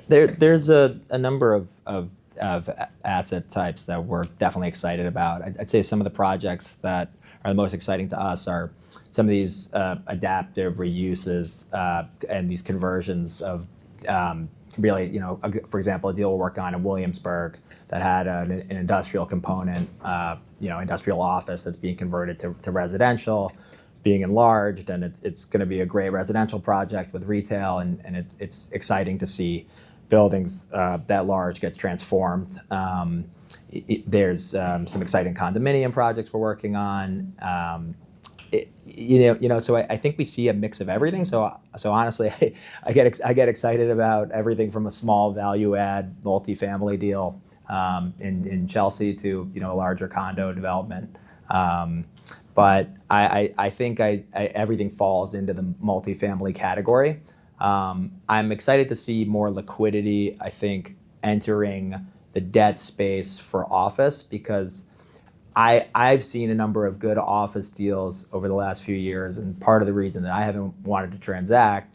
There's a number of asset types that we're definitely excited about. I'd say some of the projects that are the most exciting to us are some of these adaptive reuses and these conversions of really, for example, a deal we're working on in Williamsburg that had an industrial component, industrial office that's being converted to residential, being enlarged, and it's going to be a great residential project with retail, and it's exciting to see buildings that large get transformed. There's some exciting condominium projects we're working on. So I think we see a mix of everything. So honestly, I get excited about everything from a small value add multifamily deal in Chelsea to a larger condo development. But I think everything falls into the multifamily category. I'm excited to see more liquidity, I think, entering the debt space for office, because I've seen a number of good office deals over the last few years, and part of the reason that I haven't wanted to transact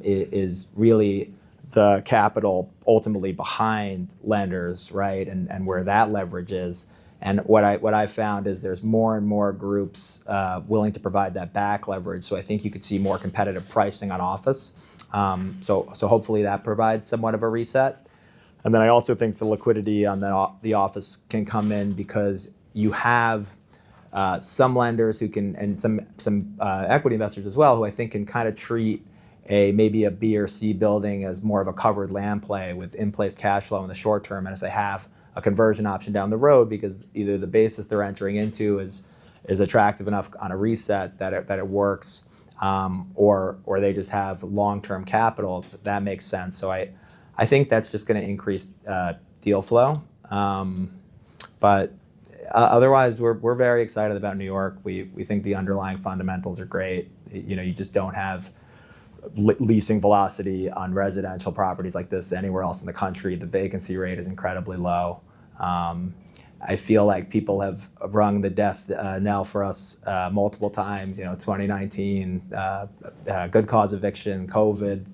is really the capital ultimately behind lenders, right, and where that leverage is. And what I've found is there's more and more groups willing to provide that back leverage. So I think you could see more competitive pricing on office. So hopefully that provides somewhat of a reset. And then I also think the liquidity on the office can come in because you have some lenders who can, and some equity investors as well, who I think can kind of treat maybe a B or C building as more of a covered land play with in-place cash flow in the short term. And if they have a conversion option down the road, because either the basis they're entering into is attractive enough on a reset that it works, or they just have long-term capital, that makes sense. So I think that's just going to increase deal flow. But otherwise, we're very excited about New York. We think the underlying fundamentals are great. You just don't have leasing velocity on residential properties like this anywhere else in the country. The vacancy rate is incredibly low. I feel like people have rung the death knell for us multiple times. 2019, good cause eviction, COVID,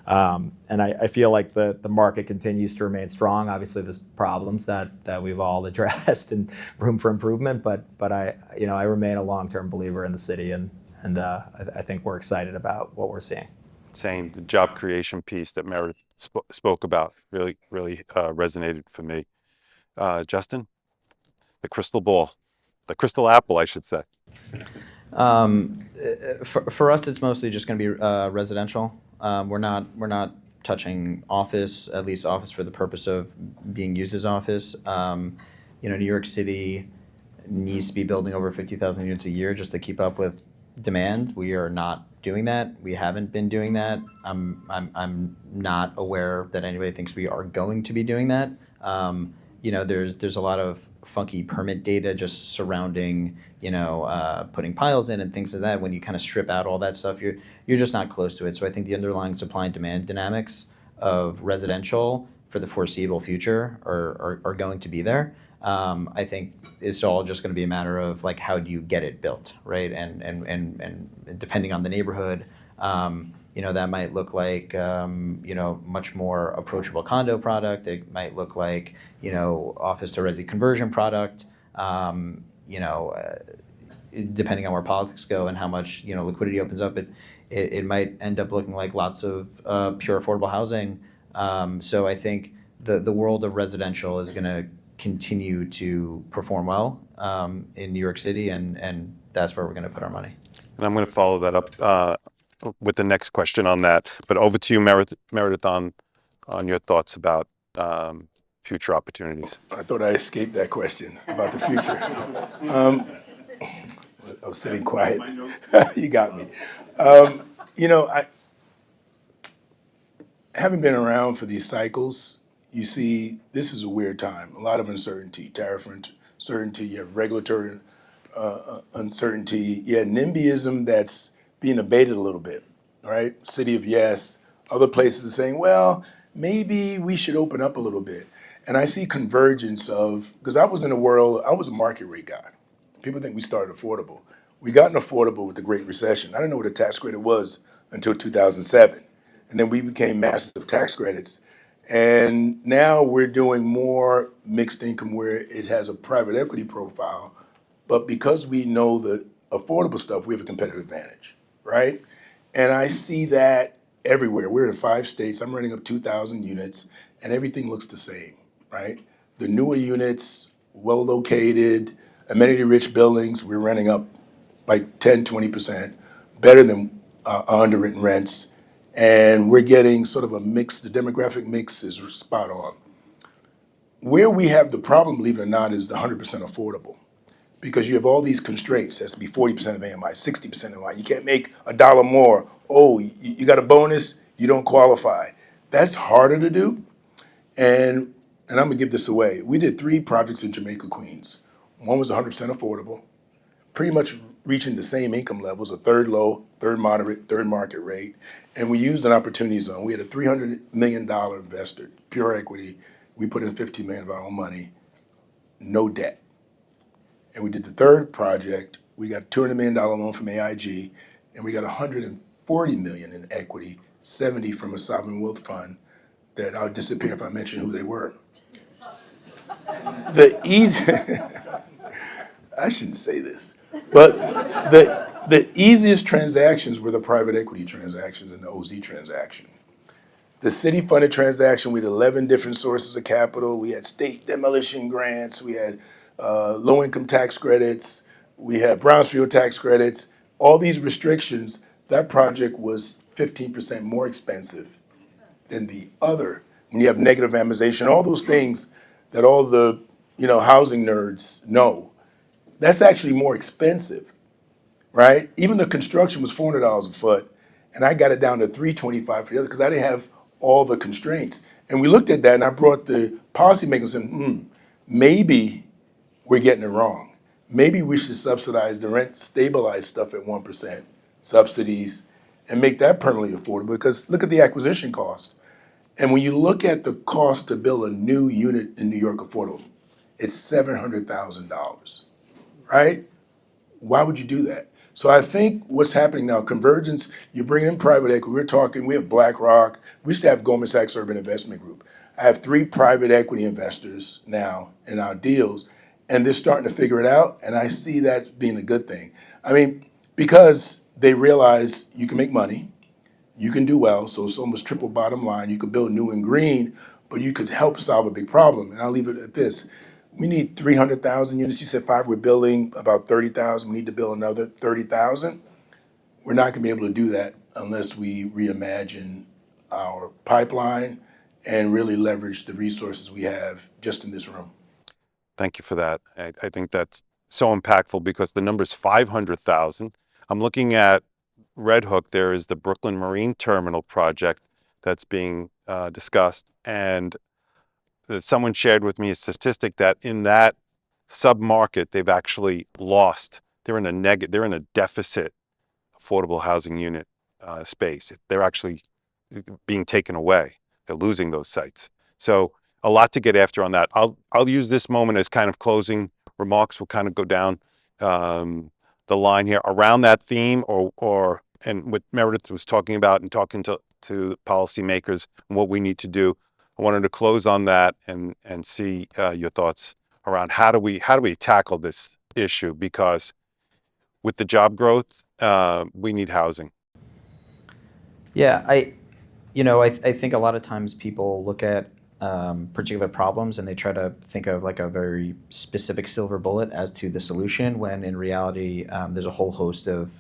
and I feel like the market continues to remain strong. Obviously, there's problems that we've all addressed and room for improvement. But I remain a long-term believer in the city, and I think we're excited about what we're seeing. Same, the job creation piece that Meredith spoke about really resonated for me. Justin, the crystal ball, the crystal apple, I should say. For us, it's mostly just going to be residential. We're not touching office, at least office for the purpose of being used as office. New York City needs to be building over 50,000 units a year just to keep up with demand. We are not doing that. We haven't been doing that. I'm not aware that anybody thinks we are going to be doing that. There's a lot of funky permit data just surrounding, putting piles in and things like that. When you kind of strip out all that stuff, you're just not close to it. So I think the underlying supply and demand dynamics of residential for the foreseeable future are going to be there. I think it's all just going to be a matter of like, how do you get it built, right? And depending on the neighborhood, that might look like, much more approachable condo product. It might look like, office to resi conversion product. Depending on where politics go and how much, liquidity opens up, it might end up looking like lots of pure affordable housing. So I think the world of residential is going to continue to perform well in New York City, and that's where we're going to put our money. And I'm going to follow that up with the next question on that. But over to you, Meredith, on your thoughts about future opportunities. I thought I escaped that question about the future. I was sitting quiet. You got me. I haven't been around for these cycles. You see, this is a weird time. A lot of uncertainty, tariff uncertainty, you have regulatory uncertainty, you have NIMBYism that's being abated a little bit, right? City of Yes, other places are saying, well, maybe we should open up a little bit. And I see convergence because I was in a world, I was a market rate guy. People think we started affordable. We got affordable with the Great Recession. I didn't know what a tax credit was until 2007. And then we became masters of tax credits. And now we're doing more mixed income where it has a private equity profile. But because we know the affordable stuff, we have a competitive advantage, right? And I see that everywhere. We're in 5 states. I'm running up 2,000 units, and everything looks the same, right? The newer units, well located, amenity-rich buildings, we're renting up like 10, 20%, better than underwritten rents. And we're getting sort of a mix, the demographic mix is spot on. Where we have the problem, believe it or not, is the 100% affordable. Because you have all these constraints. It has to be 40% of AMI, 60% of AMI. You can't make $1 more. Oh, you got a bonus, you don't qualify. That's harder to do. And I'm gonna give this away. We did 3 projects in Jamaica, Queens. One was 100% affordable, pretty much reaching the same income levels, a third low, third moderate, third market rate. And we used an opportunity zone. We had a $300 million investor, pure equity. We put in $15 million of our own money, no debt. And we did the third project. We got a $200 million loan from AIG, and we got $140 million in equity, 70 from a sovereign wealth fund that I'll disappear if I mention who they were. I shouldn't say this, but the easiest transactions were the private equity transactions and the OZ transaction. The city-funded transaction, we had 11 different sources of capital. We had state demolition grants. We had low-income tax credits. We had Brownsfield tax credits. All these restrictions, that project was 15% more expensive than the other. When you have negative amortization, all those things that all the housing nerds know, that's actually more expensive, right? Even the construction was $400 a foot, and I got it down to $325 for the other because I didn't have all the constraints. And we looked at that, and I brought the policymakers and said, maybe we're getting it wrong. Maybe we should subsidize the rent, stabilize stuff at 1%, subsidies, and make that permanently affordable because look at the acquisition cost. And when you look at the cost to build a new unit in New York affordable, it's $700,000, right? Why would you do that? So I think what's happening now, convergence, you bring in private equity, we have BlackRock, we used to have Goldman Sachs Urban Investment Group. I have 3 private equity investors now in our deals, and they're starting to figure it out, and I see that being a good thing. I mean, because they realize you can make money, you can do well, so it's almost triple bottom line. You could build new and green, but you could help solve a big problem. And I'll leave it at this. We need 300,000 units. You said 5, we're building about 30,000. We need to build another 30,000. We're not gonna be able to do that unless we reimagine our pipeline and really leverage the resources we have just in this room. Thank you for that. I think that's so impactful because the number's 500,000. I'm looking at Red Hook. There is the Brooklyn Marine Terminal project that's being discussed. And someone shared with me a statistic that in that sub-market, they've actually lost. They're in a deficit affordable housing unit space. They're actually being taken away. They're losing those sites. So a lot to get after on that. I'll use this moment as kind of closing remarks. We'll kind of go down the line here around that theme and what Meredith was talking about and talking to policymakers and what we need to do. I wanted to close on that and see your thoughts around how do we tackle this issue, because with the job growth, we need housing. Yeah, I think a lot of times people look at particular problems and they try to think of like a very specific silver bullet as to the solution, when in reality there's a whole host of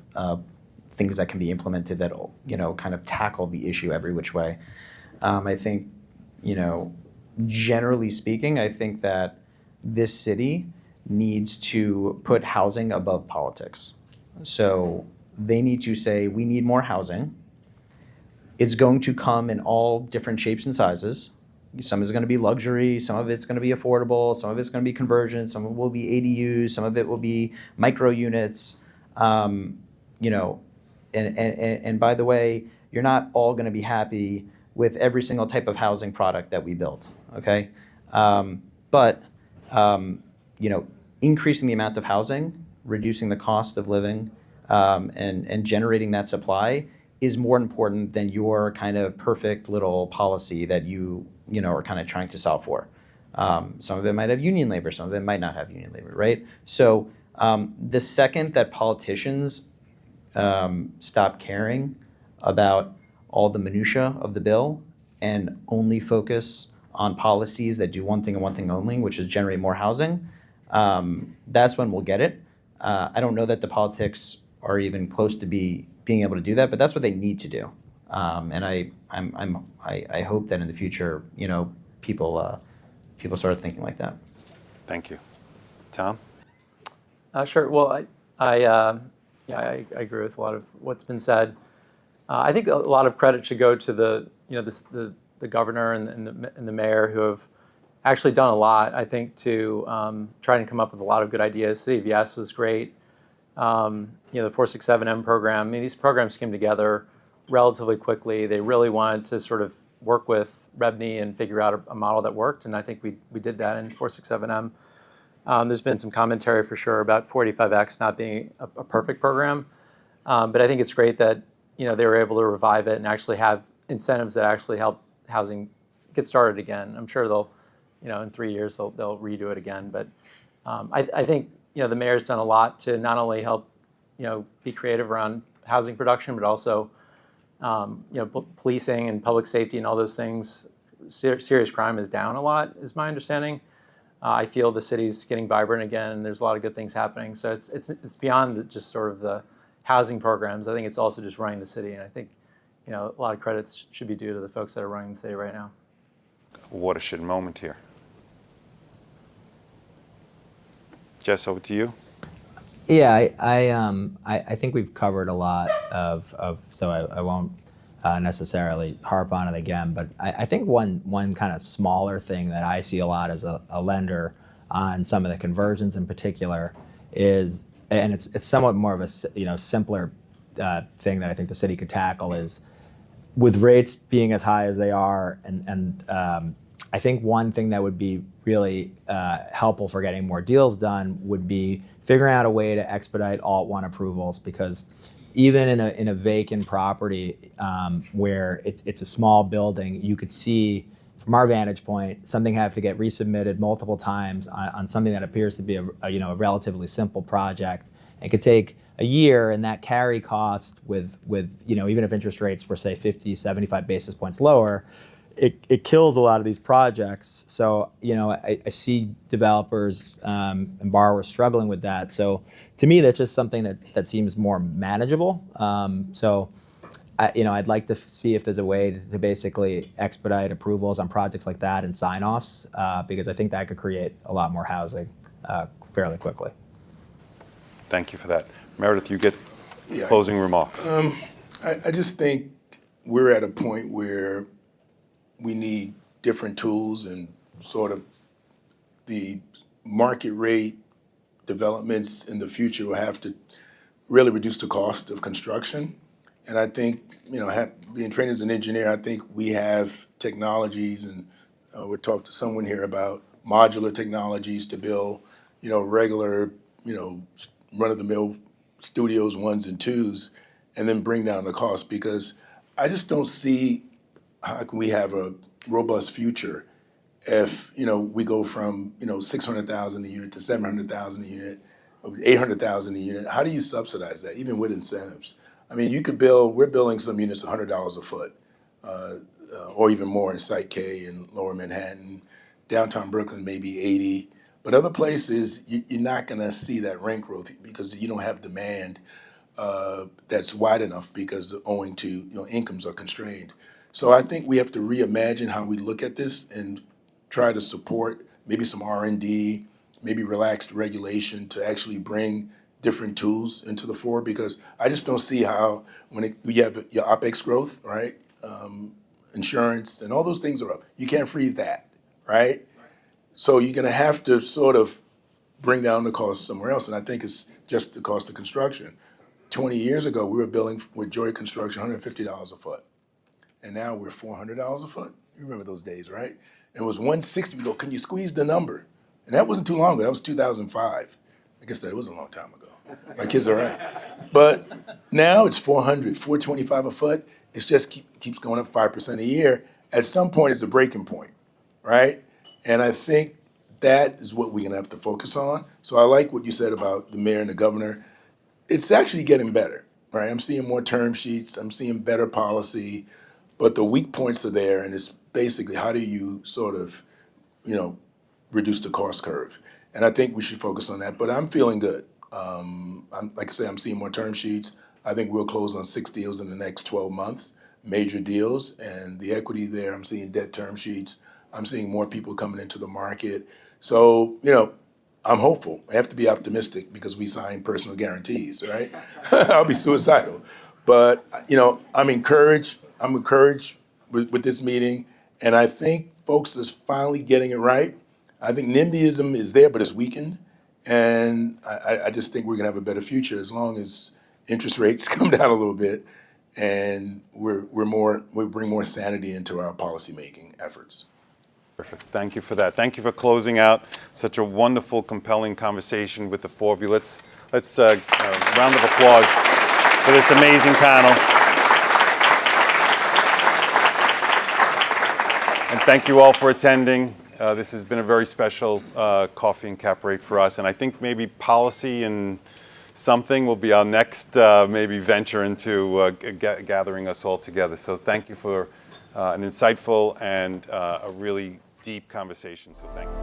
things that can be implemented that kind of tackle the issue every which way. I think, generally speaking, I think that this city needs to put housing above politics. So they need to say, we need more housing. It's going to come in all different shapes and sizes. Some is going to be luxury, some of it's going to be affordable, some of it's going to be conversion, some of it will be ADUs, some of it will be micro units. And by the way, you're not all going to be happy with every single type of housing product that we build, okay? But increasing the amount of housing, reducing the cost of living, and generating that supply is more important than your kind of perfect little policy that you are kind of trying to solve for. Some of it might have union labor, some of it might not have union labor, right? So the second that politicians stop caring about all the minutia of the bill and only focus on policies that do one thing and one thing only, which is generate more housing, that's when we'll get it. I don't know that the politics are even close to being able to do that, but that's what they need to do. And I hope that in the future, people start thinking like that. Thank you. Tom? Sure. Well, I agree with a lot of what's been said. I think a lot of credit should go to the governor and the mayor, who have actually done a lot, I think, to try and come up with a lot of good ideas. City of Yes was great. The 467M program. I mean, these programs came together relatively quickly. They really wanted to sort of work with REBNY and figure out a model that worked, and I think we did that in 467M. There's been some commentary for sure about 485X not being a perfect program, but I think it's great that they were able to revive it and actually have incentives that actually help housing get started again. I'm sure they'll, in 3 years they'll redo it again. But I think the mayor's done a lot to not only help be creative around housing production, but also policing and public safety and all those things. Serious crime is down a lot, is my understanding. I feel the city's getting vibrant again, and there's a lot of good things happening. So it's beyond just sort of the housing programs. I think it's also just running the city, and I think a lot of credits should be due to the folks that are running the city right now. Watershed moment here. Jess, over to you. Yeah, I think we've covered a lot of so I won't necessarily harp on it again, but I think one kind of smaller thing that I see a lot as a lender on some of the conversions in particular is, and it's somewhat more of a simpler thing that I think the city could tackle, is with rates being as high as they are and I think one thing that would be really helpful for getting more deals done would be figuring out a way to expedite Alt 1 approvals, because even in a vacant property where it's a small building, you could see from our vantage point something have to get resubmitted multiple times on something that appears to be a relatively simple project. It could take a year, and that carry cost with even if interest rates were say 50, 75 basis points lower, it kills a lot of these projects. So I see developers and borrowers struggling with that. So to me, that's just something that seems more manageable. I'd like to see if there's a way to basically expedite approvals on projects like that and sign-offs, because I think that could create a lot more housing fairly quickly. Thank you for that. Meredith, you get closing remarks. I just think we're at a point where we need different tools, and sort of the market rate developments in the future will have to really reduce the cost of construction. And I think, being trained as an engineer, I think we have technologies, and we'll talk to someone here about modular technologies to build, regular, run-of-the-mill studios, 1s and 2s, and then bring down the cost, because I just don't see how can we have a robust future if we go from 600,000 a unit to 700,000 a unit, 800,000 a unit. How do you subsidize that, even with incentives? I mean, we're building some units $100 a foot, or even more in Site K in Lower Manhattan, downtown Brooklyn maybe 80. But other places, you're not going to see that rent growth because you don't have demand that's wide enough, because owing to incomes are constrained. So I think we have to reimagine how we look at this and try to support maybe some R&D, maybe relaxed regulation to actually bring different tools into the fore, because I just don't see how you have your OpEx growth, right? Insurance and all those things are up. You can't freeze that, right? So you're going to have to sort of bring down the cost somewhere else, and I think it's just the cost of construction. 20 years ago, we were building with Joy Construction $150 a foot, and now we're $400 a foot. You remember those days, right? It was $160. We go, can you squeeze the number? And that wasn't too long ago. That was 2005. I guess that was a long time ago. My kids are right. But now it's $400, $425 a foot. It just keeps going up 5% a year. At some point, it's a breaking point, right? And I think that is what we're going to have to focus on. So I like what you said about the mayor and the governor. It's actually getting better, right? I'm seeing more term sheets. I'm seeing better policy. But the weak points are there, and it's basically how do you sort of, reduce the cost curve? And I think we should focus on that. But I'm feeling good. Like I say, I'm seeing more term sheets. I think we'll close on 6 deals in the next 12 months, major deals. And the equity there, I'm seeing debt term sheets. I'm seeing more people coming into the market. So, I'm hopeful. I have to be optimistic because we sign personal guarantees, right? I'll be suicidal. But, I'm encouraged. I'm encouraged with this meeting. And I think folks are finally getting it right. I think NIMBYism is there, but it's weakened. And I just think we're going to have a better future as long as interest rates come down a little bit and we bring more sanity into our policymaking efforts. Perfect. Thank you for that. Thank you for closing out such a wonderful, compelling conversation with the four of you. Let's round of applause for this amazing panel. And thank you all for attending. This has been a very special coffee and cap break for us. And I think maybe policy and something will be our next maybe venture into gathering us all together. So thank you for an insightful and a really deep conversation. So thank you.